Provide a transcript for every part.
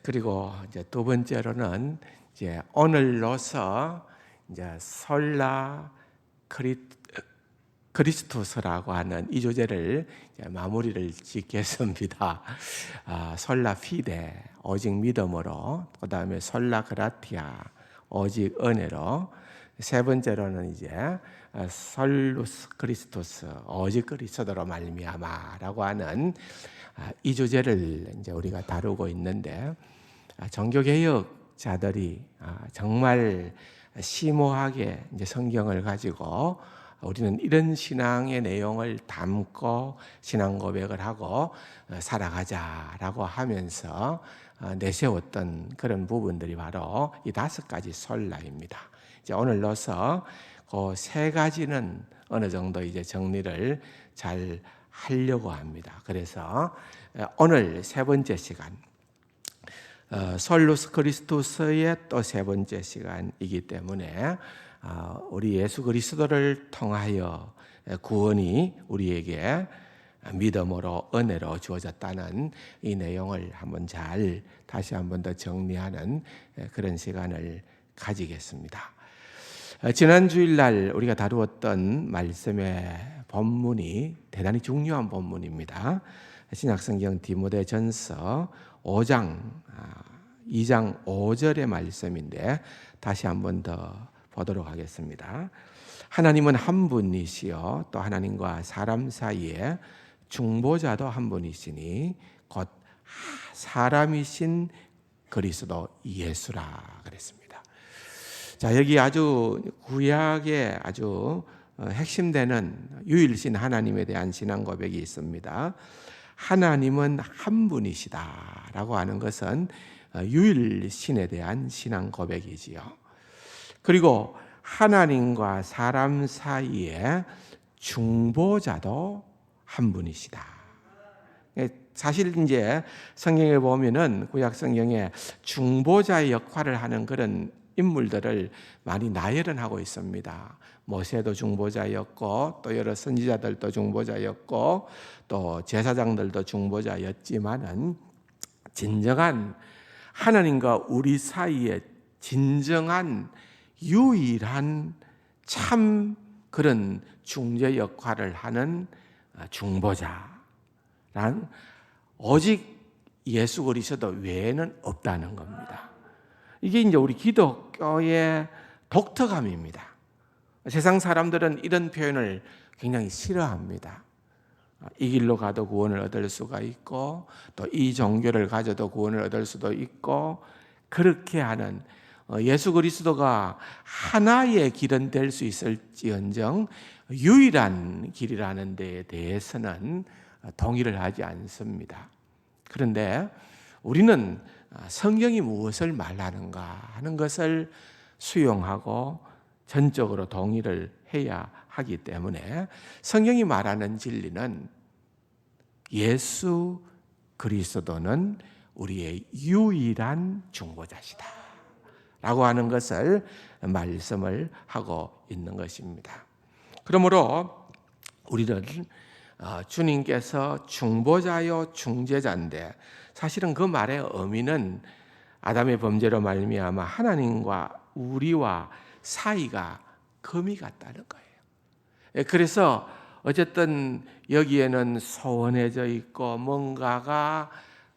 그리고 이제 두 번째로는 이제 오늘로서 이제 솔라 그리스토스라고 하는 이 주제를 마무리를 짓겠습니다. 솔라 피데 오직 믿음으로, 그 다음에 솔라 그라티아 오직 은혜로, 세 번째로는 이제 솔루스 크리스토스 오직 그리스도로 말미암아라고 하는 이 주제를 이제 우리가 다루고 있는데, 종교개혁자들이 정말 심오하게 이제 성경을 가지고 우리는 이런 신앙의 내용을 담고 신앙 고백을 하고 살아가자라고 하면서 내세웠던 그런 부분들이 바로 이 5가지 솔라입니다. 이제 오늘로서 그 3가지는 어느 정도 이제 정리를 잘 하려고 합니다. 그래서 오늘 3번째 시간, 솔루스 크리스토스의 또 3번째 시간이기 때문에 우리 예수 그리스도를 통하여 구원이 우리에게 믿음으로 은혜로 주어졌다는 이 내용을 한번 다시 한번 더 정리하는 그런 시간을 가지겠습니다. 지난 주일날 우리가 다루었던 말씀의 본문이 대단히 중요한 본문입니다. 신약성경 디모데전서 5장 2장 5절의 말씀인데 다시 한번 더 보도록 하겠습니다. 하나님은 한 분이시요 또 하나님과 사람 사이에 중보자도 한 분이시니 곧 사람이신 그리스도 예수라 그랬습니다. 자, 여기 아주 구약의 아주 핵심되는 유일신 하나님에 대한 신앙 고백이 있습니다. 하나님은 한 분이시다라고 하는 것은 유일신에 대한 신앙 고백이지요. 그리고 하나님과 사람 사이에 중보자도 한 분이시다. 사실 이제 성경에 보면은 구약 성경에 중보자의 역할을 하는 그런 인물들을 많이 나열은 하고 있습니다. 모세도 중보자였고 또 여러 선지자들도 중보자였고 또 제사장들도 중보자였지만은 진정한 하나님과 우리 사이에 진정한 유일한 참 그런 중재 역할을 하는 중보자란 오직 예수 그리스도 외에는 없다는 겁니다. 이게 이제 우리 기독교의 독특함입니다. 세상 사람들은 이런 표현을 굉장히 싫어합니다. 이 길로 가도 구원을 얻을 수가 있고 또 이 종교를 가져도 구원을 얻을 수도 있고, 그렇게 하는 예수 그리스도가 하나의 길은 될 수 있을지언정 유일한 길이라는 데에 대해서는 동의를 하지 않습니다. 그런데 우리는 성경이 무엇을 말하는가 하는 것을 수용하고 전적으로 동의를 해야 하기 때문에 성경이 말하는 진리는 예수 그리스도는 우리의 유일한 중보자시다 라고 하는 것을 말씀을 하고 있는 것입니다. 그러므로 우리는 주님께서 중보자요 중재자인데, 사실은 그 말의 의미는 아담의 범죄로 말미암아 하나님과 우리와 사이가 금이 갔다는 거예요. 그래서 어쨌든 여기에는 소원해져 있고 뭔가가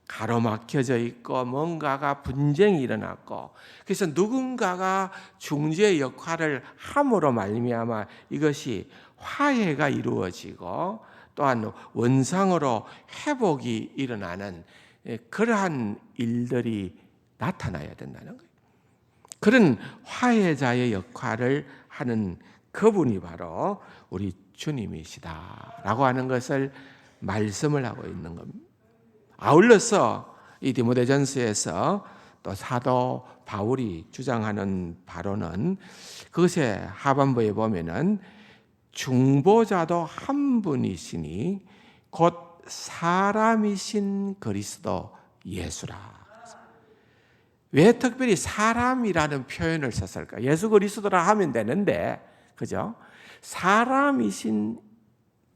가로막혀져 있고 뭔가가 분쟁이 일어났고, 그래서 누군가가 중재 역할을 함으로 말미암아 이것이 화해가 이루어지고 또한 원상으로 회복이 일어나는 그러한 일들이 나타나야 된다는 거예요. 그런 화해자의 역할을 하는 그분이 바로 우리 주님이시다라고 하는 것을 말씀을 하고 있는 겁니다. 아울러서 이 디모데전서에서 또 사도 바울이 주장하는 바로는 그것의 하반부에 보면은 중보자도 한 분이시니 곧 사람이신 그리스도 예수라. 왜 특별히 사람이라는 표현을 썼을까? 예수 그리스도라 하면 되는데, 그죠? 사람이신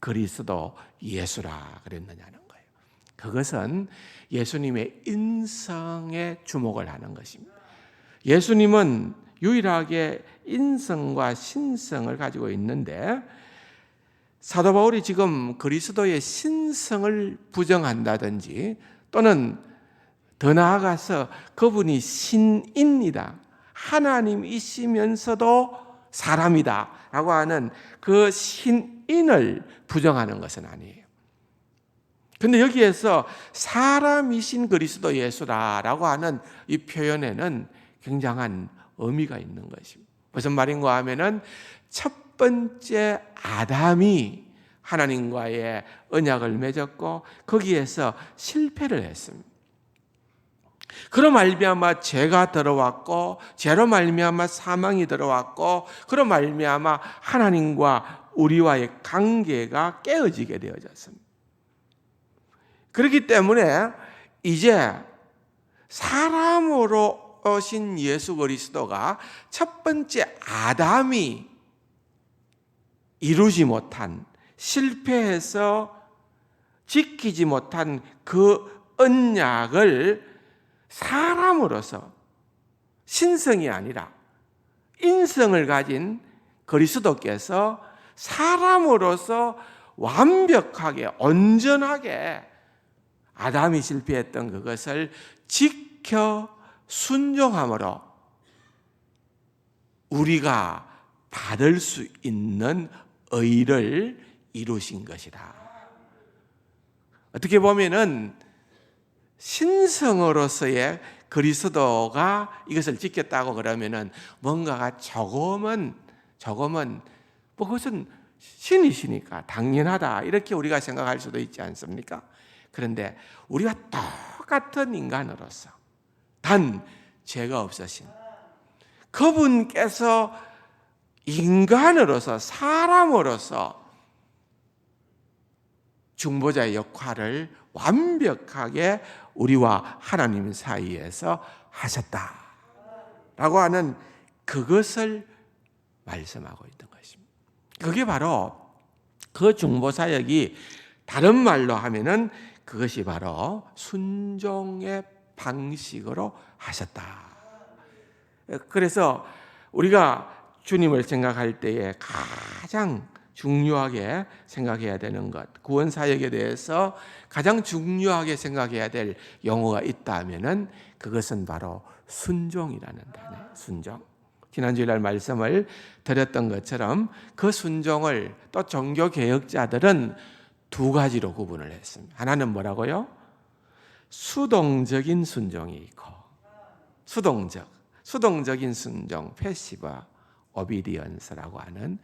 그리스도 예수라 그랬느냐는 거예요. 그것은 예수님의 인성에 주목을 하는 것입니다. 예수님은 유일하게 인성과 신성을 가지고 있는데 사도 바울이 지금 그리스도의 신성을 부정한다든지 또는 더 나아가서 그분이 신입니다, 하나님이시면서도 사람이다 라고 하는 그 신인을 부정하는 것은 아니에요. 근데 여기에서 사람이신 그리스도 예수라고 하는 이 표현에는 굉장한 의미가 있는 것입니다. 무슨 말인가 하면은 첫 번째 아담이 하나님과의 언약을 맺었고 거기에서 실패를 했습니다. 그로 말미암아 죄가 들어왔고 죄로 말미암아 사망이 들어왔고 그로 말미암아 하나님과 우리와의 관계가 깨어지게 되어졌습니다. 그렇기 때문에 이제 사람으로 오신 예수 그리스도가 첫 번째 아담이 이루지 못한, 실패해서 지키지 못한 그 언약을 사람으로서, 신성이 아니라 인성을 가진 그리스도께서 사람으로서 완벽하게 온전하게 아담이 실패했던 그것을 지켜 순종함으로 우리가 받을 수 있는 의를 이루신 것이다. 어떻게 보면은 신성으로서의 그리스도가 이것을 지켰다고 그러면은 뭔가가 조금은 뭐 그것은 신이시니까 당연하다 이렇게 우리가 생각할 수도 있지 않습니까? 그런데 우리가 똑같은 인간으로서 단 죄가 없으신 그분께서 인간으로서 사람으로서 중보자의 역할을 완벽하게 우리와 하나님 사이에서 하셨다라고 하는 그것을 말씀하고 있는 것입니다. 그게 바로 그 중보사역이 다른 말로 하면은 그것이 바로 순종의 방식으로 하셨다. 그래서 우리가 주님을 생각할 때에 가장 중요하게 생각해야 되는 것, 구원 사역에 대해서 가장 중요하게 생각해야 될 용어가 있다면은 그것은 바로 순종이라는 단어. 순종. 지난주일날 말씀을 드렸던 것처럼 그 순종을 또 종교 개혁자들은 두 가지로 구분을 했습니다. 하나는 뭐라고요? 수동적인 순종이 있고, 수동적인 순종, 패시브 오비디언스라고 하는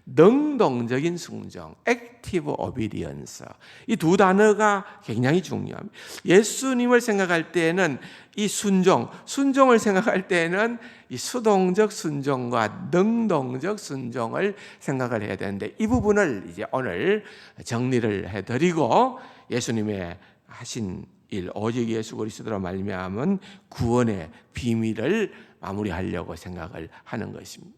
능동적인 순종, 액티브 오비디언스. 이 두 단어가 굉장히 중요합니다. 예수님을 생각할 때에는 이 순종을 생각할 때에는 이 수동적 순종과 능동적 순종을 생각을 해야 되는데 이 부분을 이제 오늘 정리를 해드리고 예수님의 하신 일, 오직 예수 그리스도로 말미암은 구원의 비밀을 마무리하려고 생각을 하는 것입니다.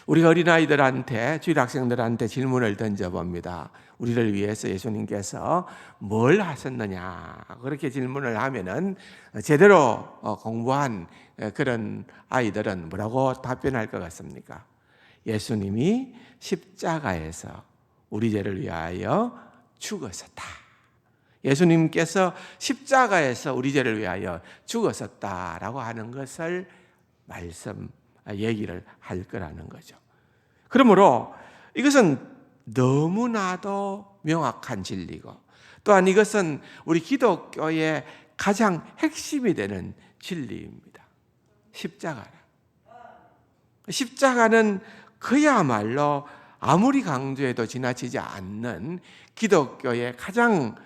우리 어린아이들한테, 주일 학생들한테 질문을 던져봅니다. 우리를 위해서 예수님께서 뭘 하셨느냐 그렇게 질문을 하면은 제대로 공부한 그런 아이들은 뭐라고 답변할 것 같습니까? 예수님이 십자가에서 우리 죄를 위하여 죽으셨다. 예수님께서 십자가에서 우리 죄를 위하여 죽으셨다라고 하는 것을 얘기를 할 거라는 거죠. 그러므로 이것은 너무나도 명확한 진리고 또한 이것은 우리 기독교의 가장 핵심이 되는 진리입니다. 십자가는 그야말로 아무리 강조해도 지나치지 않는 기독교의 가장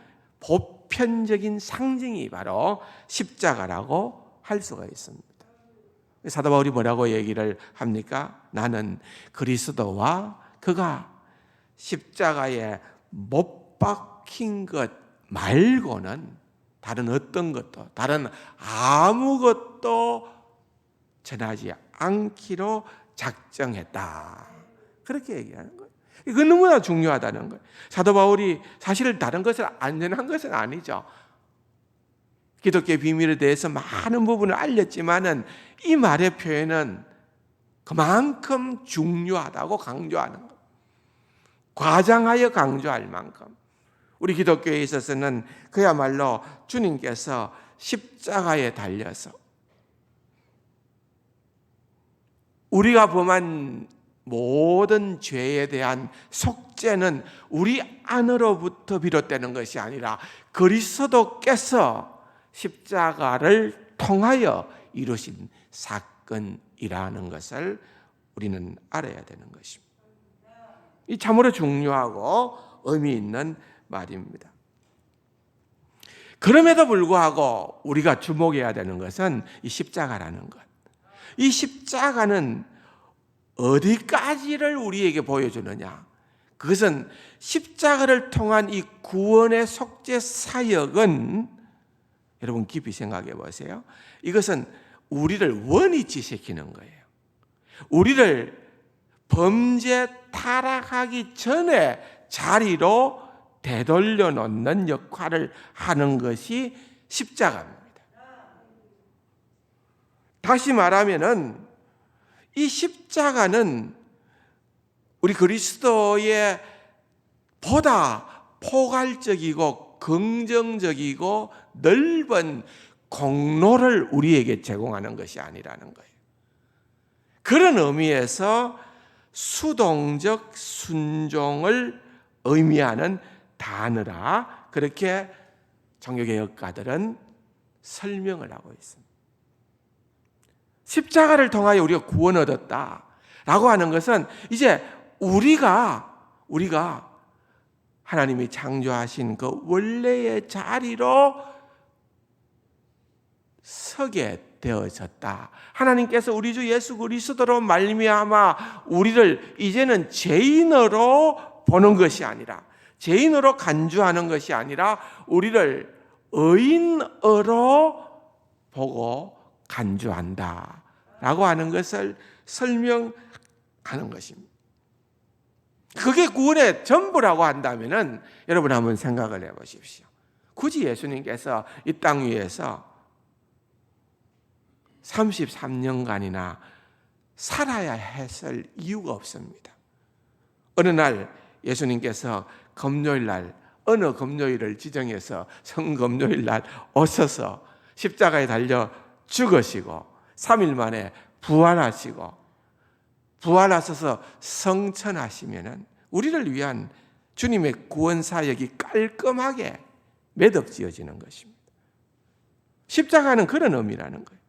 보편적인 상징이 바로 십자가라고 할 수가 있습니다. 사도 바울이 뭐라고 얘기를 합니까? 나는 그리스도와 그가 십자가에 못 박힌 것 말고는 다른 어떤 것도, 다른 아무것도 전하지 않기로 작정했다. 그렇게 얘기하는 거예요. 이건 너무나 중요하다는 거예요. 사도 바울이 사실 다른 것을 안전한 것은 아니죠. 기독교의 비밀에 대해서 많은 부분을 알렸지만은 이 말의 표현은 그만큼 중요하다고 강조하는 것. 과장하여 강조할 만큼. 우리 기독교에 있어서는 그야말로 주님께서 십자가에 달려서 우리가 범한 모든 죄에 대한 속죄는 우리 안으로부터 비롯되는 것이 아니라 그리스도께서 십자가를 통하여 이루신 사건이라는 것을 우리는 알아야 되는 것입니다. 이 참으로 중요하고 의미 있는 말입니다. 그럼에도 불구하고 우리가 주목해야 되는 것은 이 십자가라는 것. 이 십자가는 어디까지를 우리에게 보여주느냐? 그것은 십자가를 통한 이 구원의 속죄 사역은 여러분 깊이 생각해 보세요. 이것은 우리를 원위치시키는 거예요. 우리를 범죄 타락하기 전에 자리로 되돌려 놓는 역할을 하는 것이 십자가입니다. 다시 말하면은 이 십자가는 우리 그리스도의 보다 포괄적이고 긍정적이고 넓은 공로를 우리에게 제공하는 것이 아니라는 거예요. 그런 의미에서 수동적 순종을 의미하는 단어라 그렇게 종교개혁가들은 설명을 하고 있습니다. 십자가를 통하여 우리가 구원 얻었다라고 하는 것은 이제 우리가 하나님이 창조하신 그 원래의 자리로 서게 되어졌다. 하나님께서 우리 주 예수 그리스도로 말미암아 우리를 이제는 죄인으로 보는 것이 아니라 죄인으로 간주하는 것이 아니라 우리를 의인으로 보고 간주한다라고 하는 것을 설명하는 것입니다. 그게 구원의 전부라고 한다면은 여러분 한번 생각을 해보십시오. 굳이 예수님께서 이 땅 위에서 33년간이나 살아야 했을 이유가 없습니다. 어느 날 예수님께서 금요일 날 어느 금요일을 지정해서 성금요일 날 오셔서 십자가에 달려 죽으시고 3일 만에 부활하시고 부활하셔서 성천하시면은 우리를 위한 주님의 구원 사역이 깔끔하게 매듭지어지는 것입니다. 십자가는 그런 의미라는 거예요.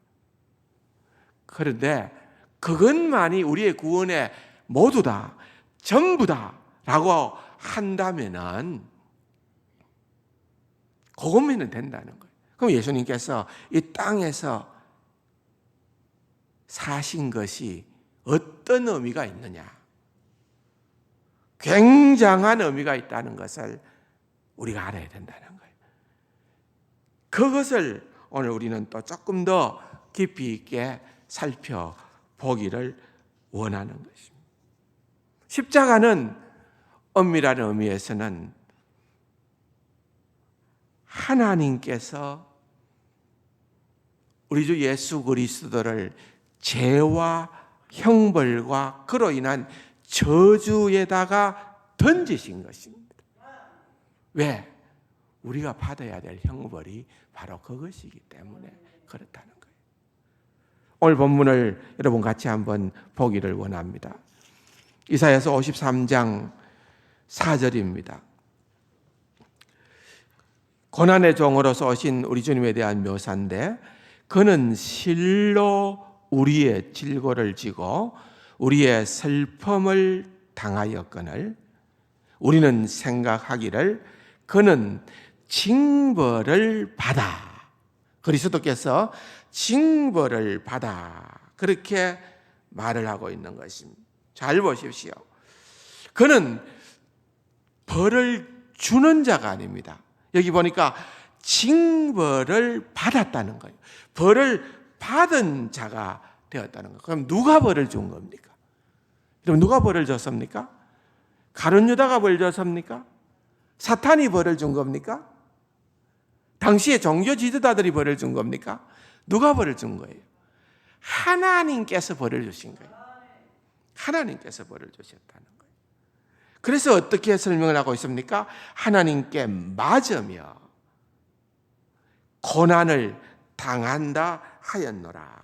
그런데 그것만이 우리의 구원의 모두다, 전부다라고 한다면은 그것만은 된다는 거예요. 그럼 예수님께서 이 땅에서 사신 것이 어떤 의미가 있느냐? 굉장한 의미가 있다는 것을 우리가 알아야 된다는 거예요. 그것을 오늘 우리는 또 조금 더 깊이 있게 살펴보기를 원하는 것입니다. 십자가는 엄밀한 의미에서는 하나님께서 우리 주 예수 그리스도를 죄와 형벌과 그로 인한 저주에다가 던지신 것입니다. 왜? 우리가 받아야 될 형벌이 바로 그것이기 때문에 그렇다는 거예요. 오늘 본문을 여러분 같이 한번 보기를 원합니다. 이사야서 53장 4절입니다. 고난의 종으로서 오신 우리 주님에 대한 묘사인데 그는 실로 우리의 질고를 지고 우리의 슬픔을 당하였거늘 우리는 생각하기를 그는 징벌을 받아 그리스도께서 징벌을 받아 그렇게 말을 하고 있는 것입니다. 잘 보십시오. 그는 벌을 주는 자가 아닙니다. 여기 보니까 징벌을 받았다는 거예요. 벌을 받은 자가 되었다는 거예요. 그럼 누가 벌을 준 겁니까? 그럼 누가 벌을 줬습니까? 가룟 유다가 벌 줬습니까? 사탄이 벌을 준 겁니까? 당시에 종교 지도자들이 벌을 준 겁니까? 누가 벌을 준 거예요? 하나님께서 벌을 주신 거예요. 하나님께서 벌을 주셨다는 거예요. 그래서 어떻게 설명을 하고 있습니까? 하나님께 맞으며 고난을 당한다 하였노라.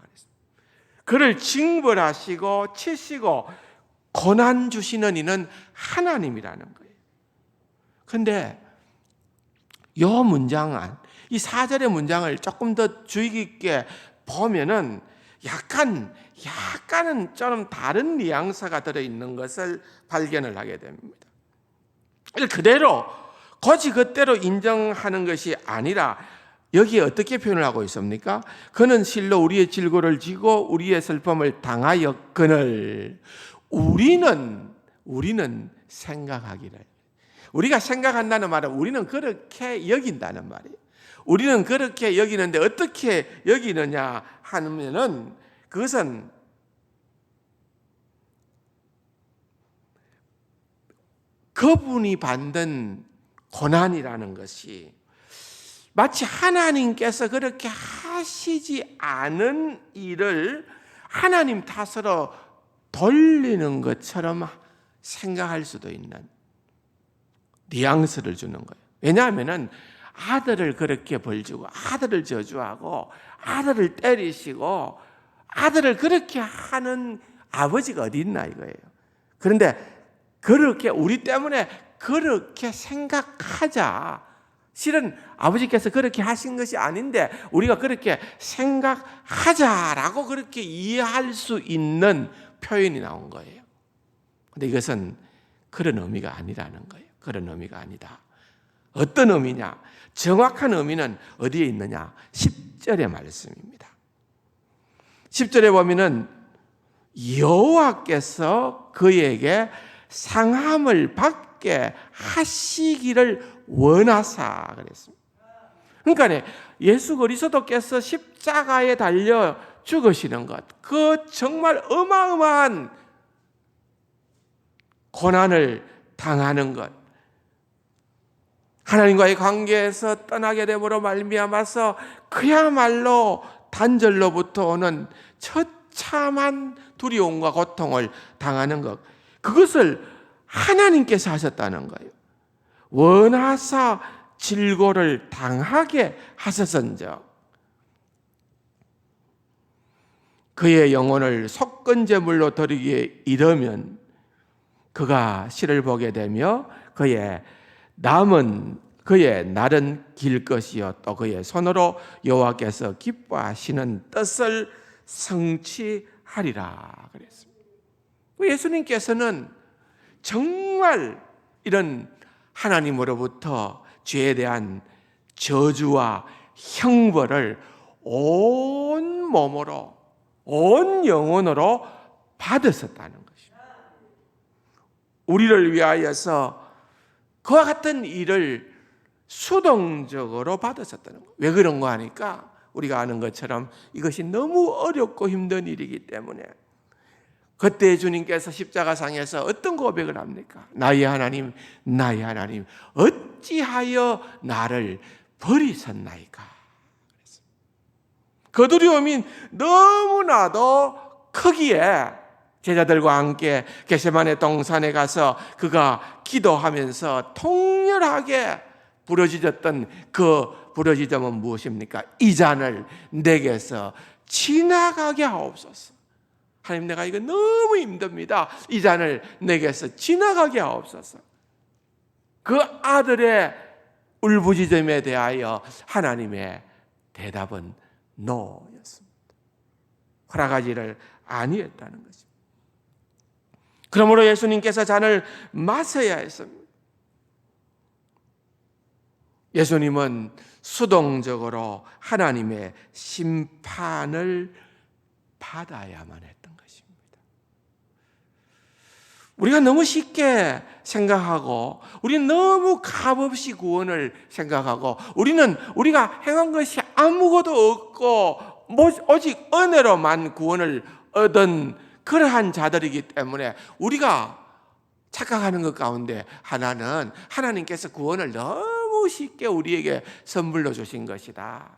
그를 징벌하시고 치시고 고난 주시는 이는 하나님이라는 거예요. 그런데 이 문장은, 이 4절의 문장을 조금 더 주의 깊게 보면은 약간은 좀 다른 뉘앙스가 들어있는 것을 발견을 하게 됩니다. 그대로 고지 그대로 인정하는 것이 아니라 여기에 어떻게 표현을 하고 있습니까? 그는 실로 우리의 질고를 지고 우리의 슬픔을 당하였거늘 우리는 생각하기를. 우리가 생각한다는 말은 우리는 그렇게 여긴다는 말이에요. 우리는 그렇게 여기는데 어떻게 여기느냐 하면은 그것은 그분이 받는 고난이라는 것이 마치 하나님께서 그렇게 하시지 않은 일을 하나님 탓으로 돌리는 것처럼 생각할 수도 있는 뉘앙스를 주는 거예요. 왜냐하면 아들을 그렇게 벌주고 아들을 저주하고 아들을 때리시고 아들을 그렇게 하는 아버지가 어디 있나 이거예요. 그런데 그렇게 우리 때문에 그렇게 생각하자. 실은 아버지께서 그렇게 하신 것이 아닌데 우리가 그렇게 생각하자라고 그렇게 이해할 수 있는 표현이 나온 거예요. 근데 이것은 그런 의미가 아니라는 거예요. 그런 의미가 아니다. 어떤 의미냐? 정확한 의미는 어디에 있느냐? 10절의 말씀입니다. 10절에 보면은 여호와께서 그에게 상함을 받게 하시기를 원하사 그랬습니다. 그러니까 예수 그리스도께서 십자가에 달려 죽으시는 것, 그 정말 어마어마한 고난을 당하는 것, 하나님과의 관계에서 떠나게 됨으로 말미암아서 그야말로 단절로부터 오는 처참한 두려움과 고통을 당하는 것, 그것을 하나님께서 하셨다는 거예요. 원하사 질고를 당하게 하셨은즉 그의 영혼을 속건제물로 드리기에 이르면 그가 실을 보게 되며 그의 날은 길 것이요 또 그의 손으로 여호와께서 기뻐하시는 뜻을 성취하리라 그랬습니다. 예수님께서는 정말 이런 하나님으로부터 죄에 대한 저주와 형벌을 온 몸으로 온 영혼으로 받으셨다는 것입니다. 우리를 위하여서 그와 같은 일을 수동적으로 받으셨다는 거예요. 왜 그런 거 하니까 우리가 아는 것처럼 이것이 너무 어렵고 힘든 일이기 때문에 그때 주님께서 십자가상에서 어떤 고백을 합니까? 나의 하나님, 나의 하나님, 어찌하여 나를 버리셨나이까? 그 두려움이 너무나도 크기에 제자들과 함께 겟세마네 동산에 가서 그가 기도하면서 통렬하게 부르짖었던 그 부르짖음은 무엇입니까? 이 잔을 내게서 지나가게 하옵소서. 하나님, 내가 이거 너무 힘듭니다. 이 잔을 내게서 지나가게 하옵소서. 그 아들의 울부짖음에 대하여 하나님의 대답은 노였습니다. 허락하지를 아니했다는 것입니다. 그러므로 예수님께서 잔을 마셔야 했습니다. 예수님은 수동적으로 하나님의 심판을 받아야만 했던 것입니다. 우리가 너무 쉽게 생각하고 우리는 너무 값없이 구원을 생각하고 우리는 우리가 행한 것이 아무것도 없고 오직 은혜로만 구원을 얻은 그러한 자들이기 때문에 우리가 착각하는 것 가운데 하나는 하나님께서 구원을 너무 쉽게 우리에게 선물로 주신 것이다.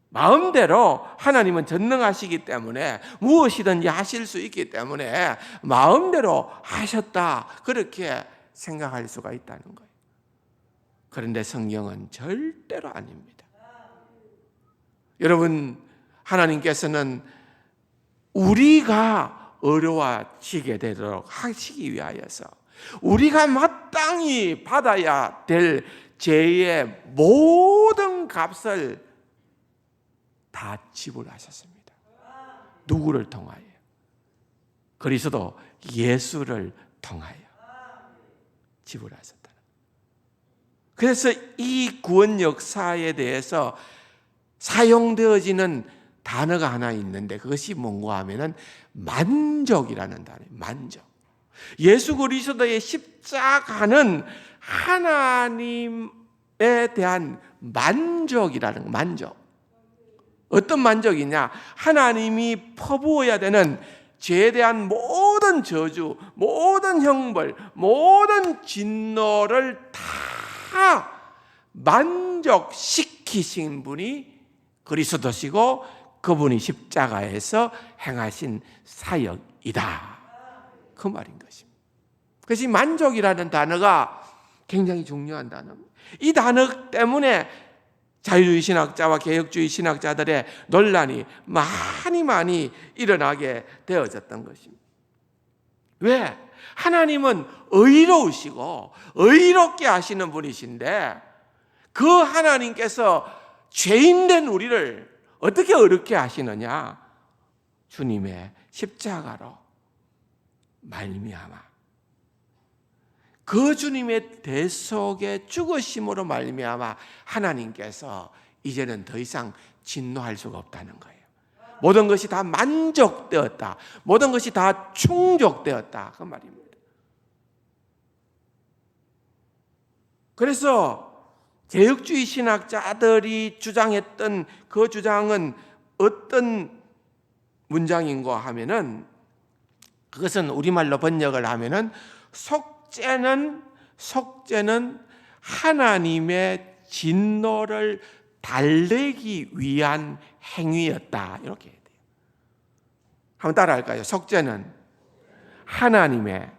마음대로 하나님은 전능하시기 때문에 무엇이든지 하실 수 있기 때문에 마음대로 하셨다, 그렇게 생각할 수가 있다는 거예요. 그런데 성경은 절대로 아닙니다. 여러분, 하나님께서는 우리가 어려워지게 되도록 하시기 위하여서 우리가 마땅히 받아야 될 죄의 모든 값을 다 지불하셨습니다. 누구를 통하여? 그리스도 예수를 통하여 지불하셨다. 그래서 이 구원 역사에 대해서 사용되어지는 단어가 하나 있는데 그것이 뭔가 하면은 만족이라는 단어예요. 만족. 예수 그리스도의 십자가는 하나님에 대한 만족이라는, 만족. 어떤 만족이냐? 하나님이 퍼부어야 되는 죄에 대한 모든 저주, 모든 형벌, 모든 진노를 다 만족시키신 분이 그리스도시고 그분이 십자가에서 행하신 사역이다, 그 말인 것입니다. 그래서 만족이라는 단어가 굉장히 중요한 단어입니다. 이 단어 때문에 자유주의 신학자와 개혁주의 신학자들의 논란이 많이 일어나게 되어졌던 것입니다. 왜? 하나님은 의로우시고 의롭게 하시는 분이신데 그 하나님께서 죄인된 우리를 어떻게 어렵게 하시느냐? 주님의 십자가로 말미암아, 그 주님의 대속의 죽으심으로 말미암아 하나님께서 이제는 더 이상 진노할 수가 없다는 거예요. 모든 것이 다 만족되었다, 모든 것이 다 충족되었다, 그 말입니다. 그래서 개혁주의 신학자들이 주장했던 그 주장은 어떤 문장인가 하면은, 그것은 우리말로 번역을 하면은 속죄는 하나님의 진노를 달래기 위한 행위였다, 이렇게 해야 돼요. 한번 따라할까요? 속죄는 하나님의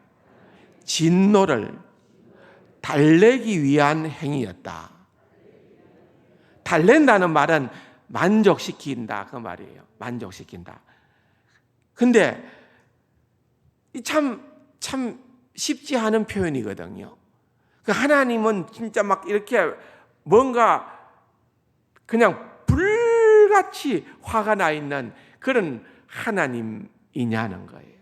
진노를 달래기 위한 행위였다. 달랜다는 말은 만족시킨다, 그 말이에요. 만족시킨다. 근데 참 쉽지 않은 표현이거든요. 하나님은 진짜 막 이렇게 뭔가 그냥 불같이 화가 나 있는 그런 하나님이냐는 거예요.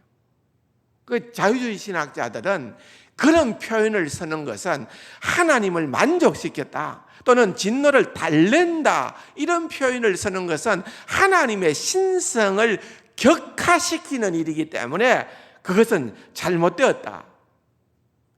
그 자유주의 신학자들은 그런 표현을 쓰는 것은 하나님을 만족시켰다 또는 진노를 달랜다, 이런 표현을 쓰는 것은 하나님의 신성을 격화시키는 일이기 때문에 그것은 잘못되었다,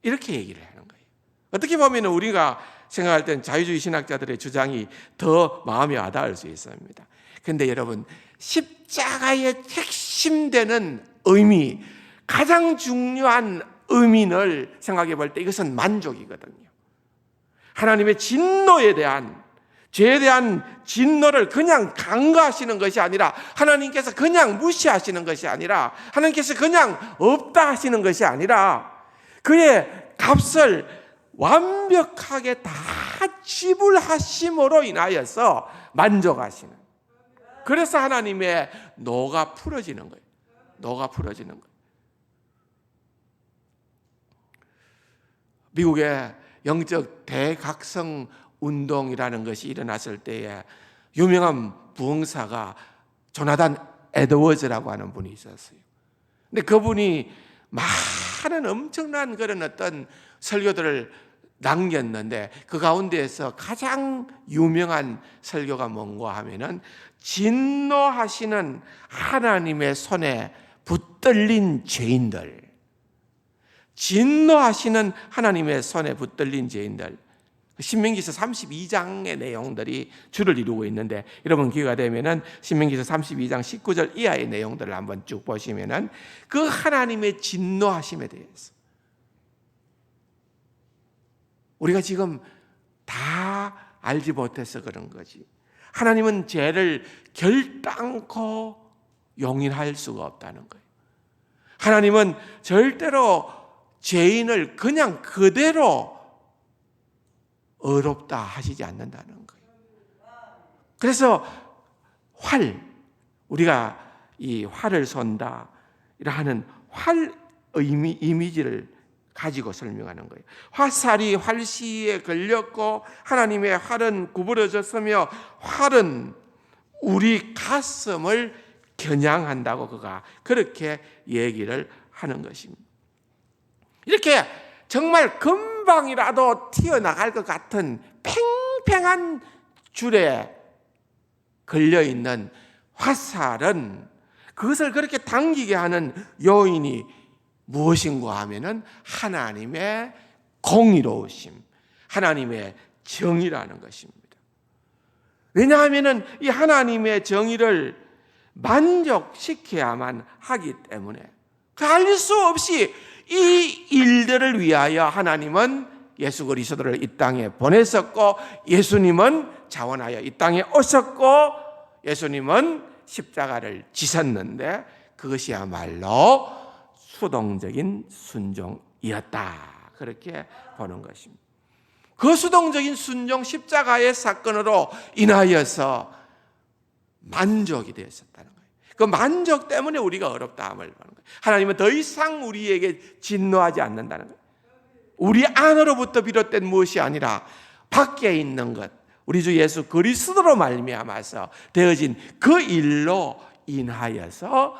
이렇게 얘기를 하는 거예요. 어떻게 보면 우리가 생각할 땐 자유주의 신학자들의 주장이 더 마음에 와닿을 수 있습니다. 그런데 여러분, 십자가의 핵심되는 의미, 가장 중요한 의미를 생각해 볼 때 이것은 만족이거든요. 하나님의 진노에 대한, 죄에 대한 진노를 그냥 간과하시는 것이 아니라, 하나님께서 그냥 무시하시는 것이 아니라, 하나님께서 그냥 없다 하시는 것이 아니라 그의 값을 완벽하게 다 지불하심으로 인하여서 만족하시는, 그래서 하나님의 노가 풀어지는 거예요. 노가 풀어지는 거예요. 미국의 영적 대각성 운동이라는 것이 일어났을 때에 유명한 부흥사가 조나단 에드워즈라고 하는 분이 있었어요. 근데 그분이 많은 엄청난 그런 어떤 설교들을 남겼는데 그 가운데에서 가장 유명한 설교가 뭔가 하면은 진노하시는 하나님의 손에 붙들린 죄인들, 진노하시는 하나님의 손에 붙들린 죄인들, 신명기서 32장의 내용들이 주를 이루고 있는데, 여러분 기회가 되면은 신명기서 32장 19절 이하의 내용들을 한번 쭉 보시면은 그 하나님의 진노하심에 대해서 우리가 지금 다 알지 못해서 그런 거지. 하나님은 죄를 결단코 용인할 수가 없다는 거예요. 하나님은 절대로 죄인을 그냥 그대로 어렵다 하시지 않는다는 거예요. 그래서 우리가 이 활을 쏜다 하는 활 이미지를 가지고 설명하는 거예요. 화살이 활시에 걸렸고 하나님의 활은 구부러졌으며 활은 우리 가슴을 겨냥한다고 그가 그렇게 얘기를 하는 것입니다. 이렇게 정말 금방이라도 튀어나갈 것 같은 팽팽한 줄에 걸려있는 화살은 그것을 그렇게 당기게 하는 요인이 무엇인가 하면은 하나님의 공의로우심, 하나님의 정의라는 것입니다. 왜냐하면은 이 하나님의 정의를 만족시켜야만 하기 때문에 알 수 없이 이 일들을 위하여 하나님은 예수 그리스도를 이 땅에 보냈었고, 예수님은 자원하여 이 땅에 오셨고, 예수님은 십자가를 지셨는데 그것이야말로 수동적인 순종이었다, 그렇게 보는 것입니다. 그 수동적인 순종 십자가의 사건으로 인하여서 만족이 되었었다는 거예요. 그 만족 때문에 우리가 어렵다함을 보는 거예요. 하나님은 더 이상 우리에게 진노하지 않는다는 거예요. 우리 안으로부터 비롯된 무엇이 아니라 밖에 있는 것, 우리 주 예수 그리스도로 말미암아서 되어진 그 일로 인하여서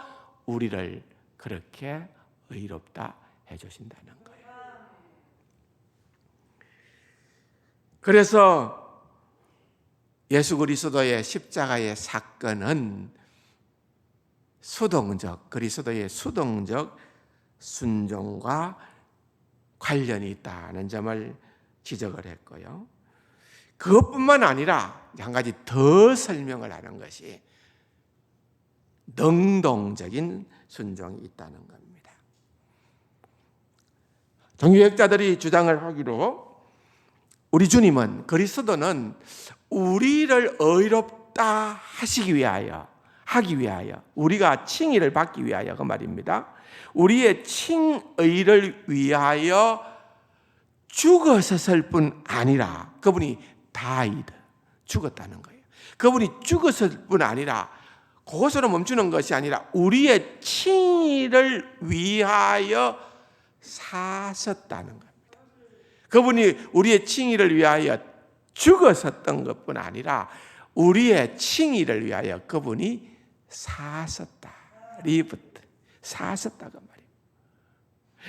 우리를 그렇게 의롭다 해주신다는 거예요. 그래서 예수 그리스도의 십자가의 사건은 그리스도의 수동적 순종과 관련이 있다는 점을 지적을 했고요. 그것뿐만 아니라 한 가지 더 설명을 하는 것이 능동적인 순종이 있다는 겁니다. 종교학자들이 주장을 하기로 우리 주님은, 그리스도는 우리를 의롭다 하기 위하여, 우리가 칭의를 받기 위하여, 그 말입니다. 우리의 칭의를 위하여 죽었을 뿐 아니라, 그분이 죽었다는 거예요. 그분이 죽었을 뿐 아니라 그것으로 멈추는 것이 아니라 우리의 칭의를 위하여 사셨다는 겁니다. 그분이 우리의 칭의를 위하여 죽었었던 것뿐 아니라 우리의 칭의를 위하여 그분이 사셨다. 사셨다고 말이에요.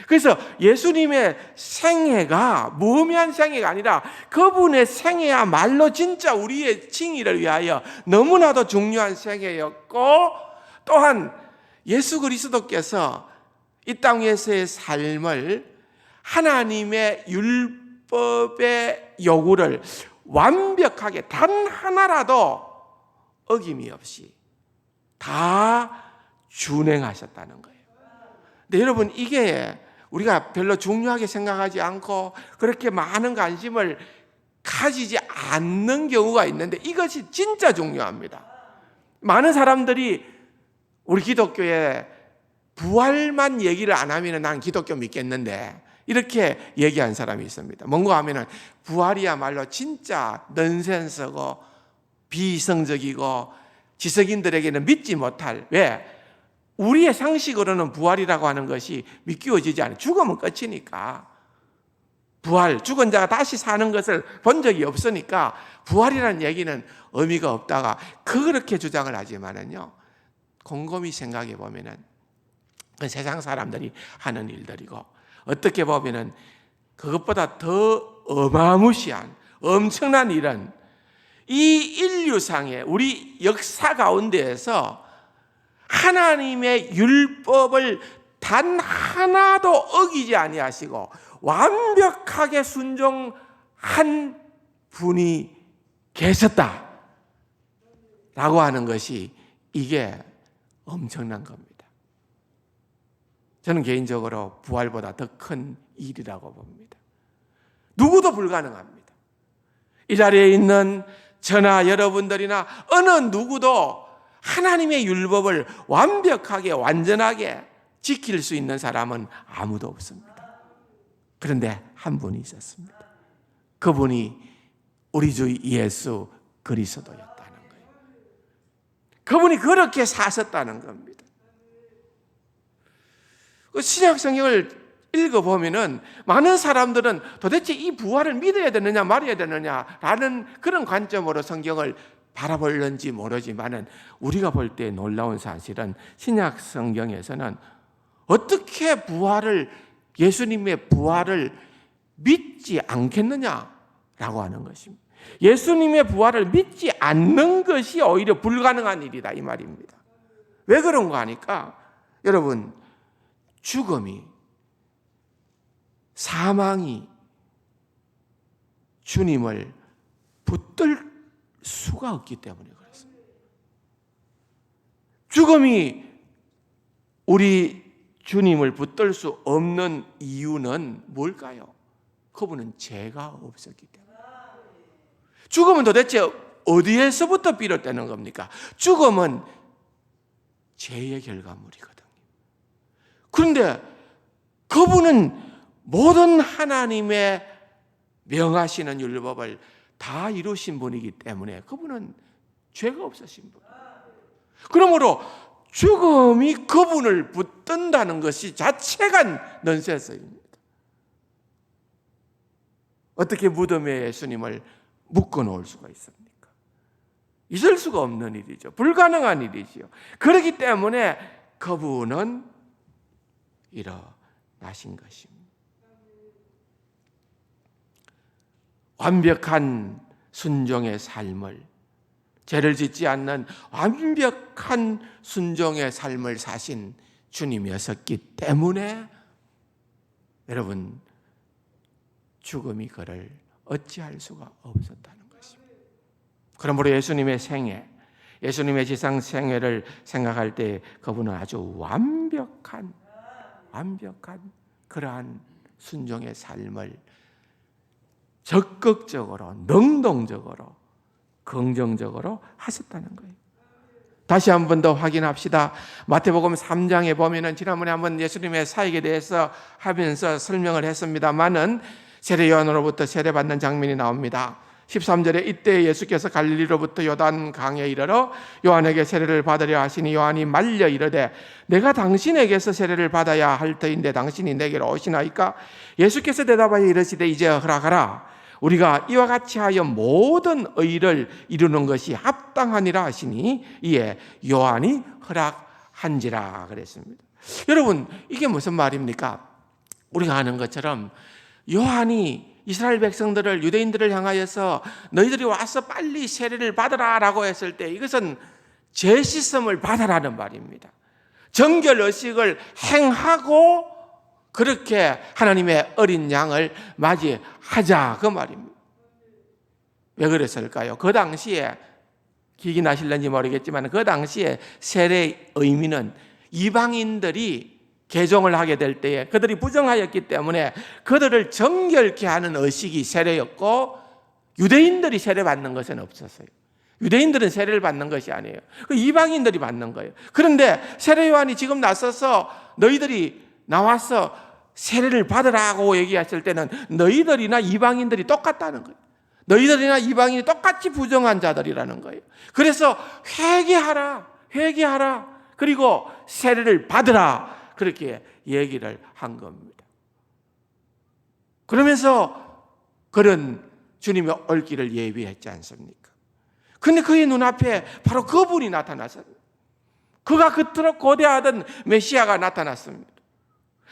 그래서 예수님의 생애가 무의미한 생애가 아니라 그분의 생애야말로 진짜 우리의 칭의를 위하여 너무나도 중요한 생애였고, 또한 예수 그리스도께서 이 땅에서의 삶을 하나님의 율법의 요구를 완벽하게 단 하나라도 어김이 없이 다 준행하셨다는 거예요. 근데 여러분, 이게 우리가 별로 중요하게 생각하지 않고 그렇게 많은 관심을 가지지 않는 경우가 있는데 이것이 진짜 중요합니다. 많은 사람들이 우리 기독교에 부활만 얘기를 안 하면 난 기독교 믿겠는데 이렇게 얘기한 사람이 있습니다. 뭔가 하면은 부활이야말로 진짜 넌센스고 비이성적이고 지식인들에게는 믿지 못할, 왜? 우리의 상식으로는 부활이라고 하는 것이 믿겨지지 않아요. 죽으면 끝이니까. 부활, 죽은 자가 다시 사는 것을 본 적이 없으니까 부활이라는 얘기는 의미가 없다가 그렇게 주장을 하지만은요, 곰곰이 생각해 보면은 세상 사람들이 하는 일들이고, 어떻게 보면은 그것보다 더 어마무시한 엄청난 일은 이 인류상의 우리 역사 가운데에서 하나님의 율법을 단 하나도 어기지 아니하시고 완벽하게 순종한 분이 계셨다 라고 하는 것이 이게 엄청난 겁니다. 저는 개인적으로 부활보다 더 큰 일이라고 봅니다. 누구도 불가능합니다. 이 자리에 있는 저나 여러분들이나 어느 누구도 하나님의 율법을 완벽하게 완전하게 지킬 수 있는 사람은 아무도 없습니다. 그런데 한 분이 있었습니다. 그분이 우리 주 예수 그리스도였다는 거예요. 그분이 그렇게 사셨다는 겁니다. 신약 성경을 읽어보면은 많은 사람들은 도대체 이 부활을 믿어야 되느냐 말아야 되느냐라는 그런 관점으로 성경을 바라보는지 모르지만은 우리가 볼 때 놀라운 사실은 신약 성경에서는 어떻게 예수님의 부활을 믿지 않겠느냐라고 하는 것입니다. 예수님의 부활을 믿지 않는 것이 오히려 불가능한 일이다 이 말입니다. 왜 그런가 하니까 여러분 죽음이 사망이 주님을 붙들 수가 없기 때문에 그렇습니다. 죽음이 우리 주님을 붙들 수 없는 이유는 뭘까요? 그분은 죄가 없었기 때문에. 죽음은 도대체 어디에서부터 비롯되는 겁니까? 죽음은 죄의 결과물이거든요. 그런데 그분은 모든 하나님의 명하시는 율법을 다 이루신 분이기 때문에 그분은 죄가 없으신 분. 그러므로 죽음이 그분을 붙든다는 것이 자체가 넌센스입니다. 어떻게 무덤에 예수님을 묶어놓을 수가 있습니까? 있을 수가 없는 일이죠. 불가능한 일이죠. 그렇기 때문에 그분은 일어나신 것입니다. 완벽한 순종의 삶을, 죄를 짓지 않는 완벽한 순종의 삶을 사신 주님이었기 때문에 여러분 죽음이 그를 어찌할 수가 없었다는 것입니다. 그러므로 예수님의 생애, 예수님의 지상 생애를 생각할 때 그분은 아주 완벽한 그러한 순종의 삶을 적극적으로, 능동적으로, 긍정적으로 하셨다는 거예요. 다시 한 번 더 확인합시다. 마태복음 3장에 보면은 지난번에 한번 예수님의 사역에 대해서 하면서 설명을 했습니다만은 세례 요한으로부터 세례받는 장면이 나옵니다. 13절에 이때 예수께서 갈릴리로부터 요단 강에 이르러 요한에게 세례를 받으려 하시니 요한이 말려 이르되 내가 당신에게서 세례를 받아야 할 터인데 당신이 내게로 오시나이까? 예수께서 대답하여 이르시되 이제 허락하라. 우리가 이와 같이 하여 모든 의를 이루는 것이 합당하니라 하시니 이에 요한이 허락한지라 그랬습니다. 여러분 이게 무슨 말입니까? 우리가 아는 것처럼 요한이 이스라엘 백성들을, 유대인들을 향하여서 너희들이 와서 빨리 세례를 받으라라고 했을 때 이것은 죄 씻음을 받으라는 말입니다. 정결 의식을 행하고 그렇게 하나님의 어린 양을 맞이하자 그 말입니다. 왜 그랬을까요? 그 당시에 기억이 나실는지 모르겠지만 그 당시에 세례의 의미는 이방인들이 개종을 하게 될 때에 그들이 부정하였기 때문에 그들을 정결케 하는 의식이 세례였고 유대인들이 세례받는 것은 없었어요. 유대인들은 세례를 받는 것이 아니에요. 그 이방인들이 받는 거예요. 그런데 세례 요한이 지금 나서서 너희들이 나와서 세례를 받으라고 얘기했을 때는 너희들이나 이방인들이 똑같다는 거예요. 너희들이나 이방인이 똑같이 부정한 자들이라는 거예요. 그래서 회개하라. 그리고 세례를 받으라. 그렇게 얘기를 한 겁니다. 그러면서 그런 주님의 올 길을 예비했지 않습니까? 근데 그의 눈앞에 바로 그분이 나타났습니다. 그가 그토록 고대하던 메시아가 나타났습니다.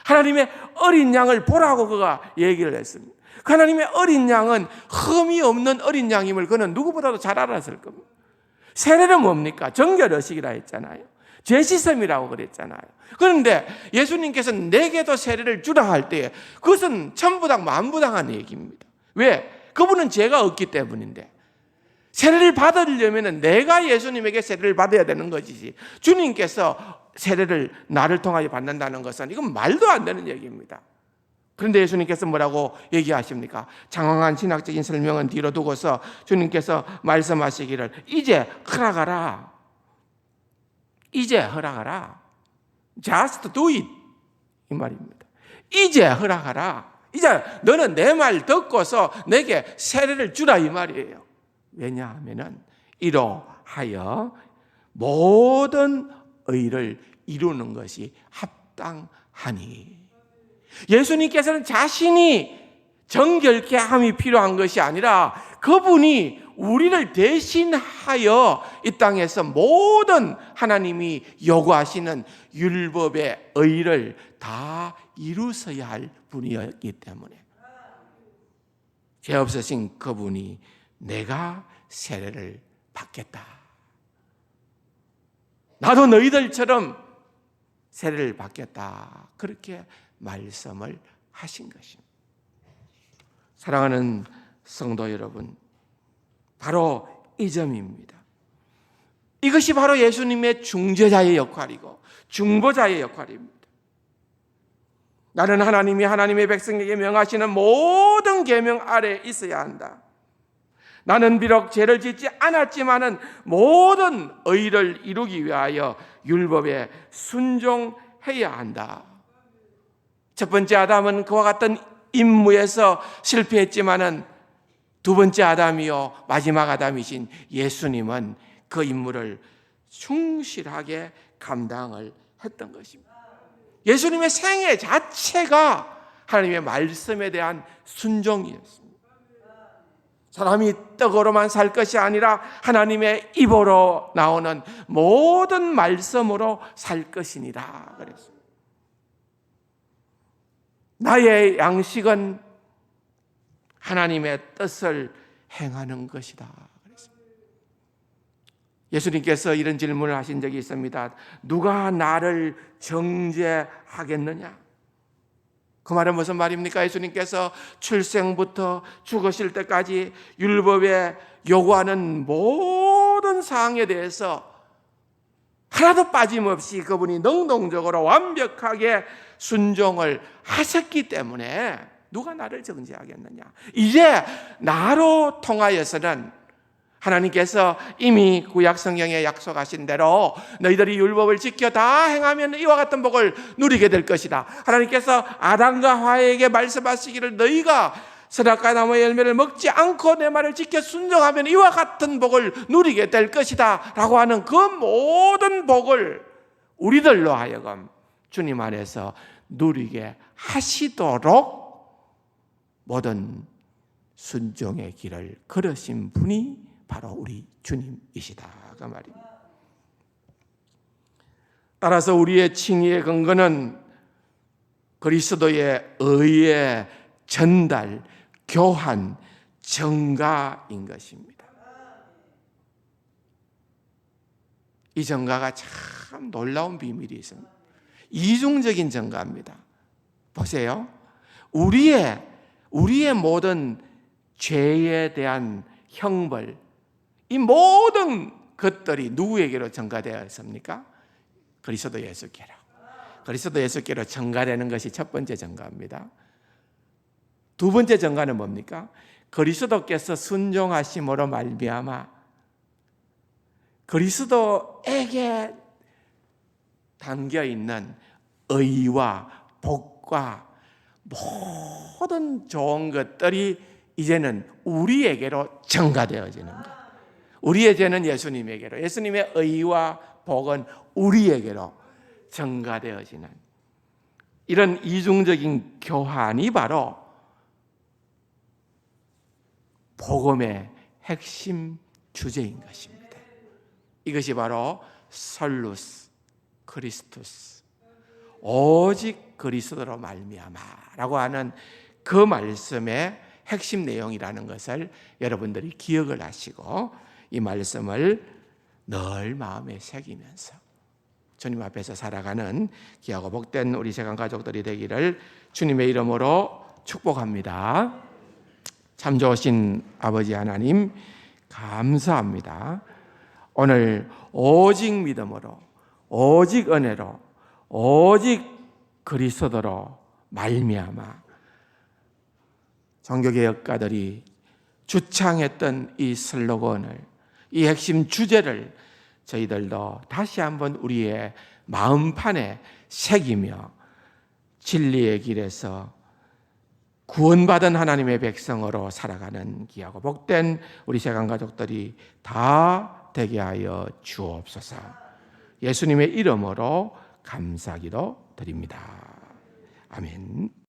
하나님의 어린 양을 보라고 그가 얘기를 했습니다. 하나님의 어린 양은 흠이 없는 어린 양임을 그는 누구보다도 잘 알았을 겁니다. 세례는 뭡니까? 정결의식이라 했잖아요. 죄씻음이라고 그랬잖아요. 그런데 예수님께서 내게도 세례를 주라 할 때 그것은 천부당 만부당한 얘기입니다. 왜? 그분은 죄가 없기 때문인데, 세례를 받으려면 내가 예수님에게 세례를 받아야 되는 것이지, 주님께서 세례를 나를 통하여 받는다는 것은 이건 말도 안 되는 얘기입니다. 그런데 예수님께서 뭐라고 얘기하십니까? 장황한 신학적인 설명은 뒤로 두고서 주님께서 말씀하시기를 이제 허락하라. 이제 허락하라. Just do it. 이 말입니다. 이제 허락하라. 이제 너는 내 말 듣고서 내게 세례를 주라 이 말이에요. 왜냐하면 이러하여 모든 의를 이루는 것이 합당하니. 예수님께서는 자신이 정결케 함이 필요한 것이 아니라 그분이 우리를 대신하여 이 땅에서 모든 하나님이 요구하시는 율법의 의를 다 이루셔야 할 분이었기 때문에 죄 없으신 그분이 내가 세례를 받겠다, 나도 너희들처럼 세례를 받겠다, 그렇게 말씀을 하신 것입니다. 사랑하는 성도 여러분, 바로 이 점입니다. 이것이 바로 예수님의 중재자의 역할이고 중보자의 역할입니다. 나는 하나님이 하나님의 백성에게 명하시는 모든 계명 아래에 있어야 한다. 나는 비록 죄를 짓지 않았지만은 모든 의를 이루기 위하여 율법에 순종해야 한다. 첫 번째 아담은 그와 같은 임무에서 실패했지만은 두 번째 아담이요 마지막 아담이신 예수님은 그 임무를 충실하게 감당을 했던 것입니다. 예수님의 생애 자체가 하나님의 말씀에 대한 순종이었습니다. 사람이 떡으로만 살 것이 아니라 하나님의 입으로 나오는 모든 말씀으로 살 것이니라 그랬습니다. 나의 양식은 하나님의 뜻을 행하는 것이다 그랬습니다. 예수님께서 이런 질문을 하신 적이 있습니다. 누가 나를 정죄하겠느냐? 그 말은 무슨 말입니까? 예수님께서 출생부터 죽으실 때까지 율법에 요구하는 모든 사항에 대해서 하나도 빠짐없이 그분이 능동적으로 완벽하게 순종을 하셨기 때문에 누가 나를 정죄하겠느냐? 이제 나로 통하여서는 하나님께서 이미 구약 성경에 약속하신 대로 너희들이 율법을 지켜 다 행하면 이와 같은 복을 누리게 될 것이다. 하나님께서 아담과 하와에게 말씀하시기를 너희가 선악과 나무의 열매를 먹지 않고 내 말을 지켜 순종하면 이와 같은 복을 누리게 될 것이다 라고 하는 그 모든 복을 우리들로 하여금 주님 안에서 누리게 하시도록 모든 순종의 길을 걸으신 분이 바로 우리 주님이시다 그 말입니다. 따라서 우리의 칭의의 근거는 그리스도의 의의 전달, 교환, 정가인 것입니다. 이 정가가 참 놀라운 비밀이 있습니다. 이중적인 정가입니다. 보세요. 우리의 모든 죄에 대한 형벌, 이 모든 것들이 누구에게로 전가되었습니까? 그리스도 예수께로. 그리스도 예수께로 전가되는 것이 첫 번째 전가입니다. 두 번째 전가는 뭡니까? 그리스도께서 순종하심으로 말미암아 그리스도에게 담겨 있는 의와 복과 모든 좋은 것들이 이제는 우리에게로 전가되어지는 것. 우리의 죄는 예수님에게로, 예수님의 의와 복은 우리에게로 전가되어지는 이런 이중적인 교환이 바로 복음의 핵심 주제인 것입니다. 이것이 바로 솔루스 크리스투스, 오직 그리스도로 말미암아라고 하는 그 말씀의 핵심 내용이라는 것을 여러분들이 기억을 하시고 이 말씀을 늘 마음에 새기면서 주님 앞에서 살아가는 귀하고 복된 우리 세상 가족들이 되기를 주님의 이름으로 축복합니다. 참 좋으신 아버지 하나님 감사합니다. 오늘 오직 믿음으로, 오직 은혜로, 오직 그리스도로 말미암아 종교개혁가들이 주창했던 이 슬로건을, 이 핵심 주제를 저희들도 다시 한번 우리의 마음판에 새기며 진리의 길에서 구원받은 하나님의 백성으로 살아가는 귀하고 복된 우리 세간 가족들이 다 되게 하여 주옵소서. 예수님의 이름으로 감사기도 드립니다. 아멘.